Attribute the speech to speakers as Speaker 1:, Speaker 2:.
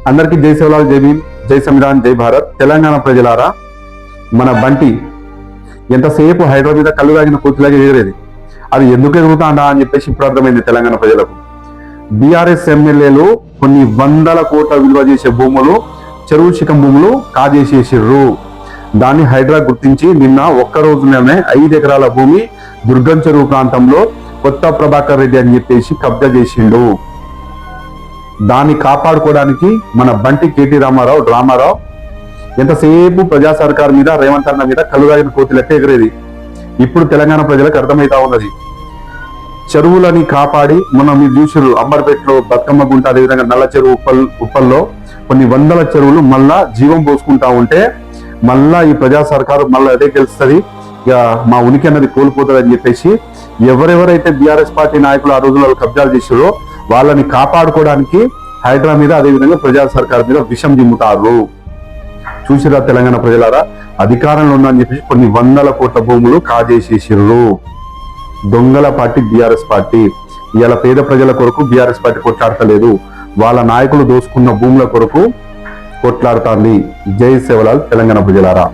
Speaker 1: అందరికీ జై సేవలాల్, జై భీమ్, జై సంవిధాన్, జై భారత్. తెలంగాణ ప్రజలారా, మన బంటి ఎంతసేపు హైదరాబాద్ మీద కళ్ళు తాగిన కూతులాగా ఎగిరేది. అది ఎందుకు ఎదుగుతాండా అని చెప్పేసి ఇప్పుడు అర్థమైంది తెలంగాణ ప్రజలకు. బీఆర్ఎస్ ఎమ్మెల్యేలు కొన్ని వందల కోట్ల విలువ చేసే భూములు, చెరువు చికం భూములు కాజేసేసిర్రు. దాన్ని హైడ్రా గుర్తించి నిన్న ఒక్క రోజులోనే 5 ఎకరాల భూమి దుర్గం చెరువు ప్రాంతంలో కొత్త ప్రభాకర్ రెడ్డి అని చెప్పేసి కబ్జా చేసిండు. దాన్ని కాపాడుకోవడానికి మన బంటి కేటీ రామారావు ఎంతసేపు ప్రజా సర్కార్ మీద, రేవంత్ అన్న మీద కలుగాగిన కోతి లెక్క ఎగిరేది. ఇప్పుడు తెలంగాణ ప్రజలకు అర్థమైతా ఉన్నది. చెరువులని కాపాడి మనం మీరు చూసారు, అంబర్పేటలో బతుకమ్మ గుంట, అదేవిధంగా నల్ల చెరువు ఉప్పల్లో కొన్ని వందల చెరువులు మళ్ళా జీవం పోసుకుంటా ఉంటే మళ్ళా ఈ ప్రజా సర్కారు మళ్ళీ అదే గెలుస్తుంది, ఇక మా ఉనికి అన్నది కోల్పోతుంది అని చెప్పేసి ఎవరెవరైతే బీఆర్ఎస్ పార్టీ నాయకులు ఆ రోజుల్లో కబ్జాలు చేసారో వాళ్ళని కాపాడుకోవడానికి హైడ్రా మీద, అదేవిధంగా ప్రజా సర్కార్ మీద విషం జిమ్ముతారు. చూసిరా తెలంగాణ ప్రజలారా, అధికారంలో ఉందని చెప్పేసి కొన్ని వందల కోట్ల భూములు కాజేసేసిర్రు. దొంగల పార్టీ బీఆర్ఎస్ పార్టీ. ఇవాళ పేద ప్రజల కొరకు బీఆర్ఎస్ పార్టీ కొట్లాడతలేదు, వాళ్ళ నాయకులు దోసుకున్న భూముల కొరకు కొట్లాడుతాంది. జై సేవలాల్ తెలంగాణ ప్రజలారా.